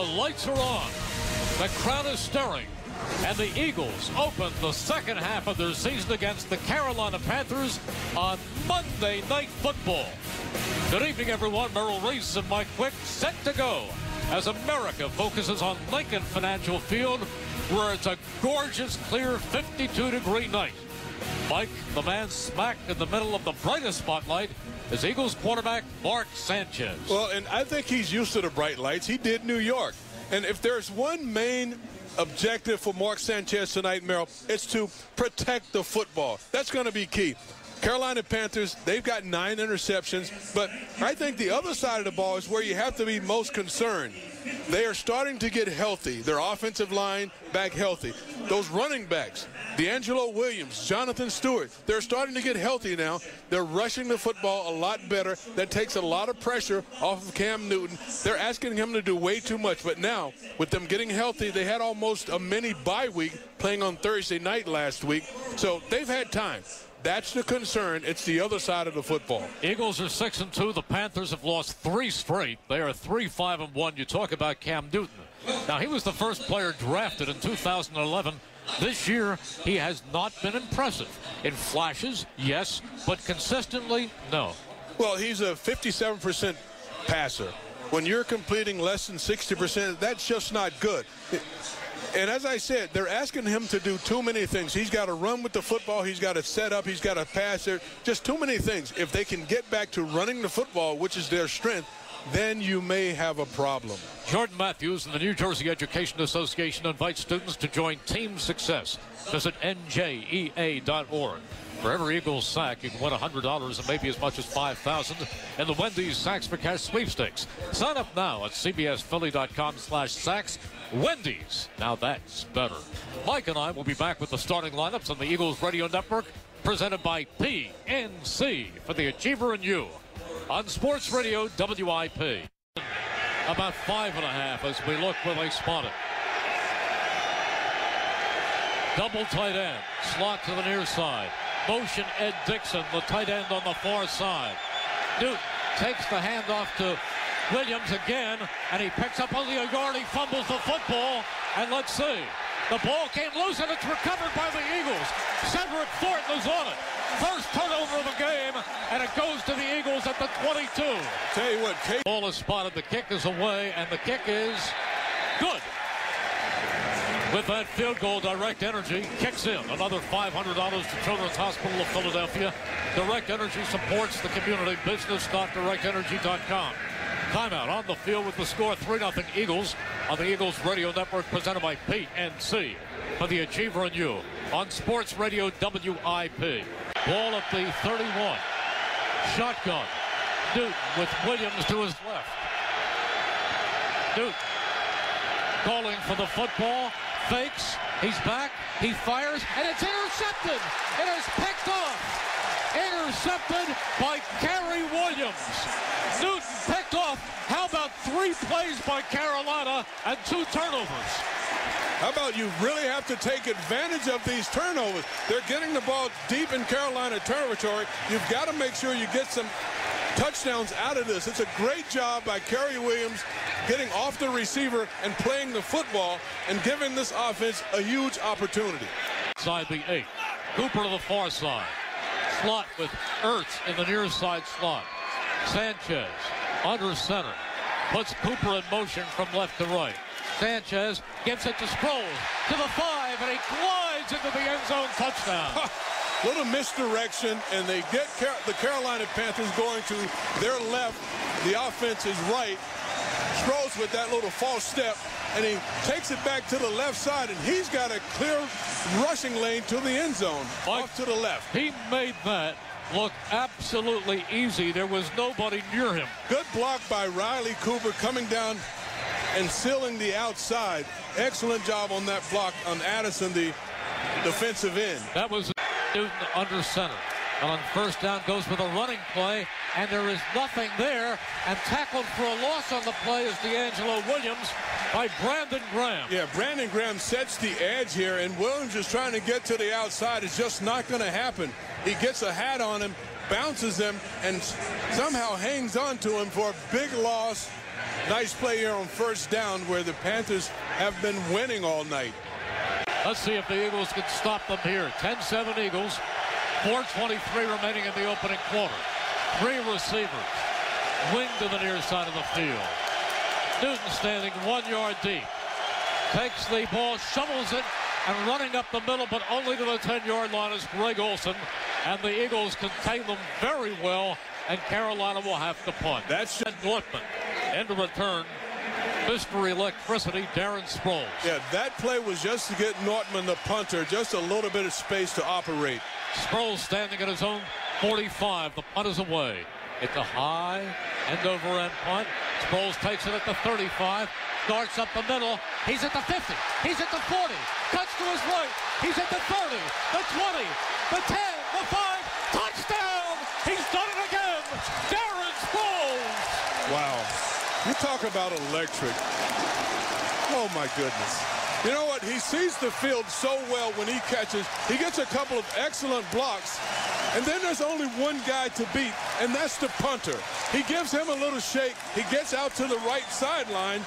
lights are on. The crowd is stirring. And the Eagles open the second half of their season against the Carolina Panthers on Monday Night Football. Good evening, everyone. Merrill Reese and Mike set to go as America focuses on Lincoln Financial Field, where it's a gorgeous, clear 52-degree night. Mike, the man smack in the middle of the brightest spotlight, is Eagles quarterback Mark Sanchez. Well, and I think he's used to the bright lights. He did New York. And if there's one main objective for Mark Sanchez tonight, Merrill, it's to protect the football. That's going to be key. Carolina Panthers, they've got 9 interceptions, but I think the other side of the ball is where you have to be most concerned. They are starting to get healthy. Their offensive line back healthy. Those running backs, D'Angelo Williams, Jonathan Stewart, they're starting to get healthy now. They're rushing the football a lot better. That takes a lot of pressure off of Cam Newton. They're asking him to do way too much. But now, with them getting healthy, they had almost a mini bye week playing on Thursday night last week. So they've had time. That's the concern. It's the other side of the football. Eagles are 6-2. The Panthers have lost 3 straight. They are 3-5-1. You talk about Cam Newton. Now, he was the first player drafted in 2011. This year, he has not been impressive. In flashes, yes, but consistently, no. Well, he's a 57% passer. When you're completing less than 60%, that's just not good. And as I said, they're asking him to do too many things. He's got to run with the football. He's got to set up. He's got to pass there. Just too many things. If they can get back to running the football, which is their strength, then you may have a problem. Jordan Matthews and the New Jersey Education Association invites students to join Team Success. Visit njea.org. For every Eagles sack, you can win $100 and maybe as much as $5,000 in the Wendy's Sacks for Cash sweepstakes. Sign up now at cbsphilly.com/sacks. Wendy's. Now that's better. Mike and I will be back with the starting lineups on the Eagles Radio Network, presented by PNC for the Achiever and You on Sports Radio WIP. About 5.5 as we look where they spot it. Double tight end, slot to the near side. Motion Ed Dixon, the tight end on the far side. Newton takes the handoff to Williams again, and he picks up only a yard. He fumbles the football, and let's see. The ball came loose, and it's recovered by the Eagles. Cedric Thornton is on it. First turnover of the game, and it goes to the Eagles at the 22. Tell you what, ball is spotted. The kick is away, and the kick is good. With that field goal, Direct Energy kicks in another $500 to Children's Hospital of Philadelphia. Direct Energy supports the community. Business.directenergy.com. Timeout on the field with the score 3-0 Eagles on the Eagles Radio Network, presented by PNC for the Achiever and You on Sports Radio WIP. Ball at the 31. Shotgun. Newton with Williams to his left. Newton calling for the football. Fakes. He's back. He fires, and it's intercepted. It is picked off. Intercepted by Cary Williams. Newton picked off. How about 3 plays by Carolina and 2 turnovers? How about you really have to take advantage of these turnovers? They're getting the ball deep in Carolina territory. You've got to make sure you get some touchdowns out of this. It's a great job by Cary Williams getting off the receiver and playing the football and giving this offense a huge opportunity. Side the 8. Cooper to the far side. Slot with Ertz in the near side slot. Sanchez under center. Puts Cooper in motion from left to right. Sanchez gives it to Sproles to the 5, and he glides into the end zone. Touchdown. Little misdirection, and they get the Carolina Panthers going to their left. The offense is right. Sproles with that little false step, and he takes it back to the left side, and he's got a clear rushing lane to the end zone, off to the left. He made that look absolutely easy. There was nobody near him. Good block by Riley Cooper coming down and sealing the outside. Excellent job on that block on Addison, the defensive end. That was Newton under center. And on first down goes with a running play, and there is nothing there. And tackled for a loss on the play is D'Angelo Williams by Brandon Graham. Yeah, Brandon Graham sets the edge here, and Williams is trying to get to the outside. It's just not going to happen. He gets a hat on him, bounces him, and somehow hangs on to him for a big loss Nice play here on first down where the Panthers have been winning all night. Let's see if the Eagles can stop them here. 10-7 Eagles. 4:23 remaining in the opening quarter. 3 receivers. Wing to the near side of the field. Newton standing 1 yard deep. Takes the ball, shovels it, and running up the middle, but only to the 10-yard line is Greg Olsen. And the Eagles contain them very well, and Carolina will have to punt. That's Gluckman into return. Mr. Electricity, Darren Sproles. Yeah, that play was just to get Nortman, the punter, just a little bit of space to operate. Sproles standing at his own 45. The punt is away. It's a high end-over-end punt. Sproles takes it at the 35. Starts up the middle. He's at the 50. He's at the 40. Cuts to his right. He's at the 30, the 20, the 10, the 5. Touchdown! He's done it again! Darren Sproles! Wow. You talk about electric. Oh, my goodness. You know what? He sees the field so well when he catches. He gets a couple of excellent blocks. And then there's only one guy to beat, and that's the punter. He gives him a little shake. He gets out to the right sideline.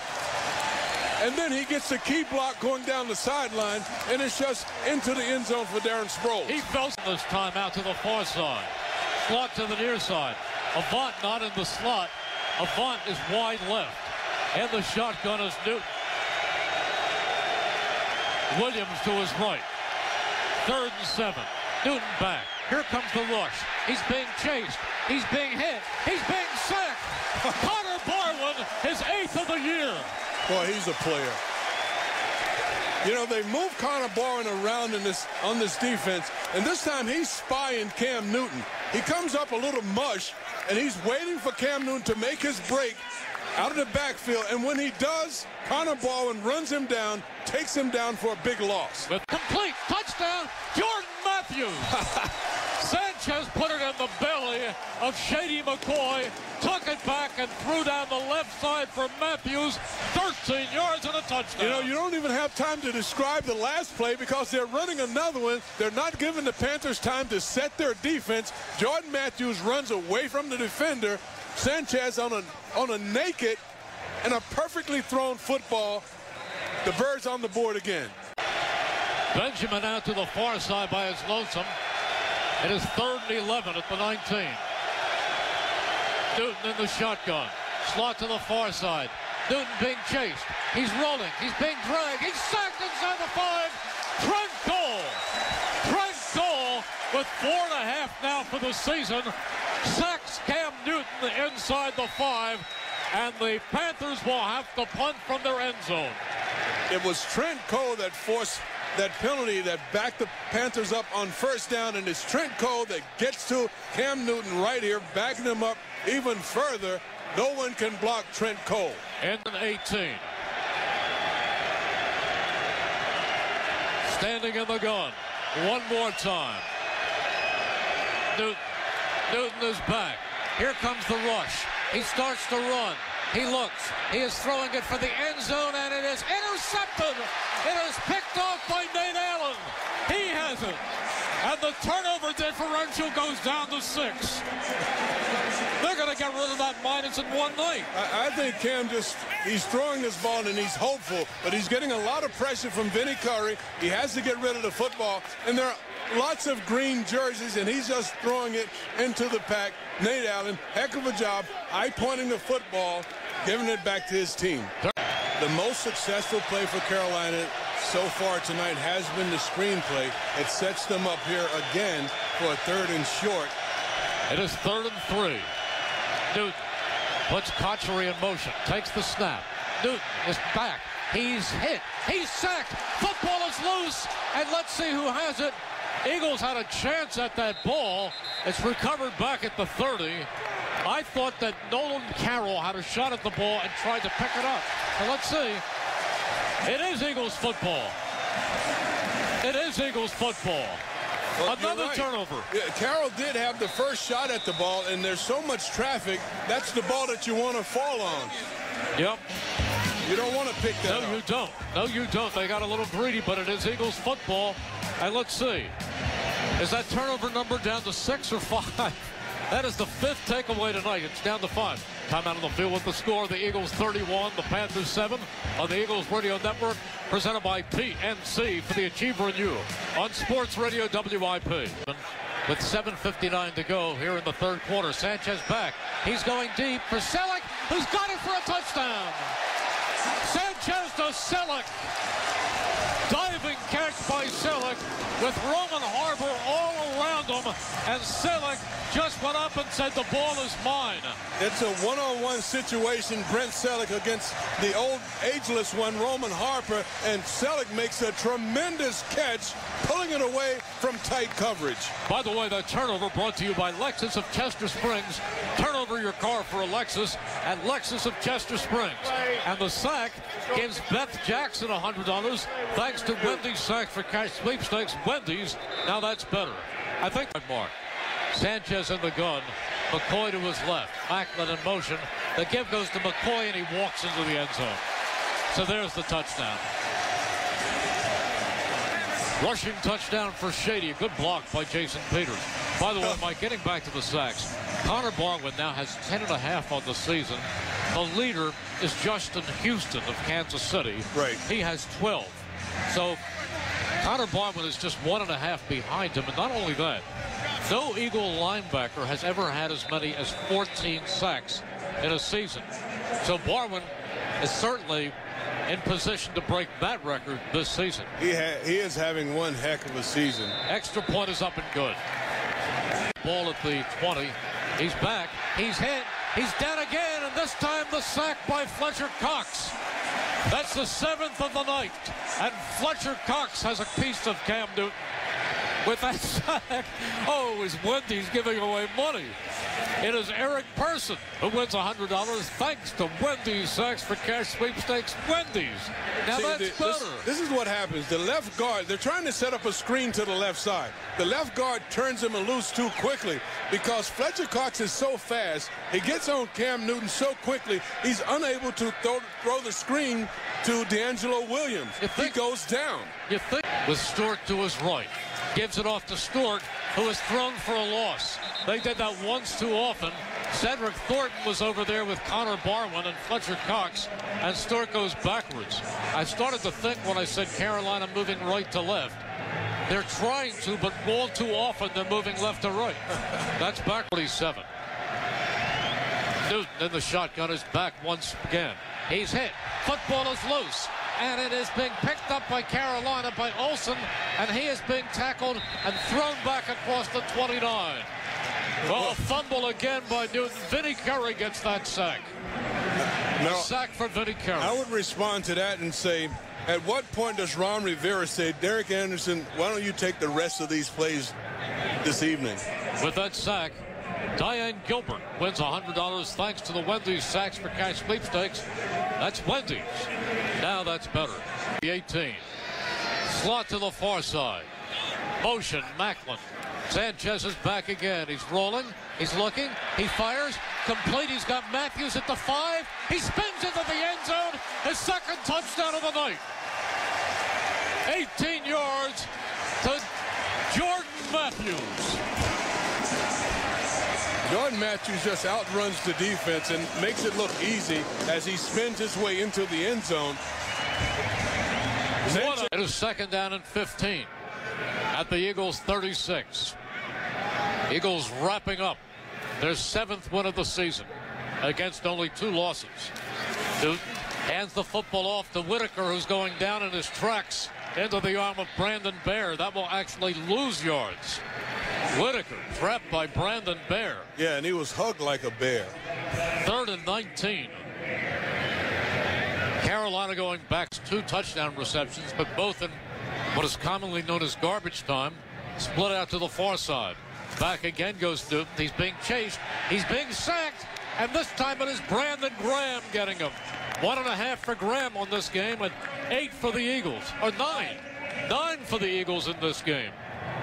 And then he gets the key block going down the sideline, and it's just into the end zone for Darren Sproles. He fell this time out to the far side. Slot to the near side. Avant not in the slot. Avant is wide left. And the shotgun is Newton. Williams to his right. 3rd and 7. Newton back. Here comes the rush. He's being chased. He's being hit. He's being sacked. Connor Barwin, his 8th of the year. Boy, he's a player. You know, they moved Connor Barwin around on this defense, and this time he's spying Cam Newton. He comes up a little mush, and he's waiting for Cam Newton to make his break out of the backfield, and when he does, Connor Barwin runs him down, takes him down for a big loss. With complete touchdown, Jordan Matthews. Sanchez put it in the belly of Shady McCoy, took it back and threw down the left side for Matthews. 13 yards and a touchdown. You know, you don't even have time to describe the last play because they're running another one. They're not giving the Panthers time to set their defense. Jordan Matthews runs away from the defender. Sanchez on a naked and a perfectly thrown football. The Birds on the board again. Benjamin out to the far side by his lonesome. It is 3rd and 11 at the 19. Newton in the shotgun. Slot to the far side. Newton being chased. He's rolling. He's being dragged. He's sacked inside the 5. Trent Cole. Trent Cole with 4.5 now for the season. Sacks Cam Newton inside the 5. And the Panthers will have to punt from their end zone. It was Trent Cole that forced that penalty that backed the Panthers up on first down, and it's Trent Cole that gets to Cam Newton right here, backing him up even further. No one can block Trent Cole. And an 18. Standing in the gun. One more time. Newton is back. Here comes the rush. He starts to run. He looks. He is throwing it for the end zone, and it is intercepted. It is picked off by Nate Allen. He has it. And the turnover differential goes down to 6. They're going to get rid of that minus in one night. I think Cam he's throwing this ball and he's hopeful, but he's getting a lot of pressure from Vinny Curry. He has to get rid of the football, and there are lots of green jerseys, and he's just throwing it into the pack. Nate Allen, heck of a job, eye-pointing the football, giving it back to his team. The most successful play for Carolina so far tonight has been the screen play. It sets them up here again for a 3rd and short. It is 3rd and 3. Newton puts Cotchery in motion, takes the snap. Newton is back. He's hit. He's sacked. Football is loose, and let's see who has it. Eagles had a chance at that ball. It's recovered back at the 30. I thought that Nolan Carroll had a shot at the ball and tried to pick it up. But let's see. It is Eagles football. It is Eagles football. Well, another turnover. Yeah, Carroll did have the first shot at the ball, and there's so much traffic. That's the ball that you want to fall on. Yep. You don't want to pick that up. No, you don't. No, you don't. They got a little greedy, but it is Eagles football. And let's see. Is that turnover number down to 6 or 5? That is the 5th takeaway tonight. It's down to 5. Time out on the field with the score. The Eagles 31, the Panthers 7 on the Eagles Radio Network, presented by PNC for the Achiever and You on Sports Radio WIP. With 7:59 to go here in the third quarter. Sanchez back. He's going deep for Selleck, who's got it for a touchdown. Sanchez to Selleck. Diving catch by Selleck with Roman Harbor all around him, and Selleck just went up and said, the ball is mine. It's a one-on-one situation, Brent Selleck against the old ageless one, Roman Harper, and Selleck makes a tremendous catch, pulling it away from tight coverage. By the way, that turnover brought to you by Lexus of Chester Springs. Turn over your car for a Lexus at Lexus of Chester Springs. And the sack gives Beth Jackson $100 thanks to Wendy's Sacks for Cash Sweepstakes. Wendy's, now that's better. I think Mark. Sanchez in the gun. McCoy to his left. Macklin in motion. The give goes to McCoy, and he walks into the end zone. So there's the touchdown. Rushing touchdown for Shady. A good block by Jason Peters. By the way, Mike, getting back to the sacks, Connor Barwin now has 10.5 on the season. The leader is Justin Houston of Kansas City. Right. He has 12. So Connor Barwin is just 1.5 behind him. And not only that, no Eagle linebacker has ever had as many as 14 sacks in a season. So Barwin is certainly in position to break that record this season. He is having one heck of a season. Extra point is up and good. Ball at the 20. He's back. He's hit. He's down again, and this time the sack by Fletcher Cox. That's the 7th of the night, and Fletcher Cox has a piece of Cam Newton. With that sack, oh, is Wendy's giving away money. It is Eric Person who wins $100 thanks to Wendy's Sacks for Cash Sweepstakes. Wendy's. Now that's better. This is what happens. The left guard, they're trying to set up a screen to the left side. The left guard turns him loose too quickly because Fletcher Cox is so fast. He gets on Cam Newton so quickly, he's unable to throw the screen to D'Angelo Williams. He goes down. You think with Stewart to his right. Gives it off to Stewart, who is thrown for a loss. They did that once too often. Cedric Thornton was over there with Connor Barwin and Fletcher Cox, and Stewart goes backwards. I started to think when I said Carolina moving right to left. They're trying to, but all too often they're moving left to right. That's back 47. Newton in the shotgun is back once again. He's hit. Football is loose. And it is being picked up by Carolina by Olsen, and he is being tackled and thrown back across the 29. Well, a fumble again by Newton. Vinny Curry gets that sack. Now, sack for Vinny Curry. I would respond to that and say, at what point does Ron Rivera say, Derek Anderson, why don't you take the rest of these plays this evening? With that sack, Diane Gilbert wins $100 thanks to the Wendy's Sacks for Cash Sweepstakes. That's Wendy's. Now that's better. The 18. Slot to the far side. Motion, Macklin. Sanchez is back again. He's rolling. He's looking. He fires. Complete. He's got Matthews at the 5. He spins into the end zone. His second touchdown of the night. 18 yards to Jordan Matthews. Jordan Matthews just outruns the defense and makes it look easy as he spins his way into the end zone. It is second down and 15 at the Eagles 36. Eagles wrapping up their 7th win of the season against only 2 losses. Newton hands the football off to Whitaker, who's going down in his tracks into the arm of Brandon Bear. That will actually lose yards. Whitaker trapped by Brandon Bear. Yeah, and he was hugged like a bear. 3rd and 19. Carolina going back 2 touchdown receptions, but both in what is commonly known as garbage time. Split out to the far side. Back again goes Newton. He's being chased. He's being sacked. And this time it is Brandon Graham getting him. 1.5 for Graham on this game and 8 for the Eagles. Or 9. 9 for the Eagles in this game.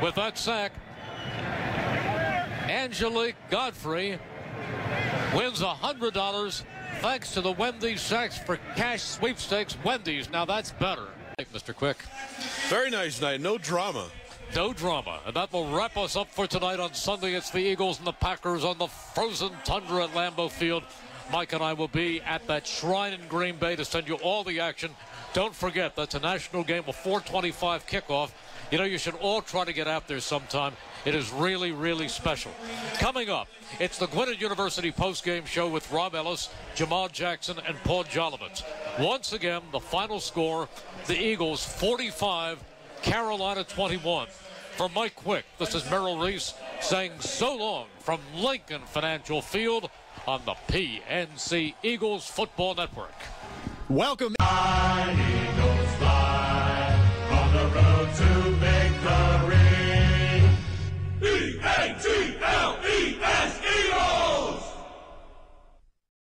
With that sack, Angelique Godfrey wins $100 thanks to the Wendy's Sacks for Cash Sweepstakes. Wendy's, now that's better. Mr. Quick. Very nice night. No drama. No drama. And that will wrap us up for tonight. On Sunday, it's the Eagles and the Packers on the frozen tundra at Lambeau Field. Mike and I will be at that shrine in Green Bay to send you all the action. Don't forget, that's a national game, a 4:25 kickoff. You know, you should all try to get out there sometime. It is really, really special. Coming up, it's the Gwinnett University postgame show with Rob Ellis, Jamal Jackson, and Paul Jolovitz. Once again, the final score, the Eagles 45, Carolina 21. For Mike Quick, this is Merrill Reese saying so long from Lincoln Financial Field on the PNC Eagles Football Network. Welcome.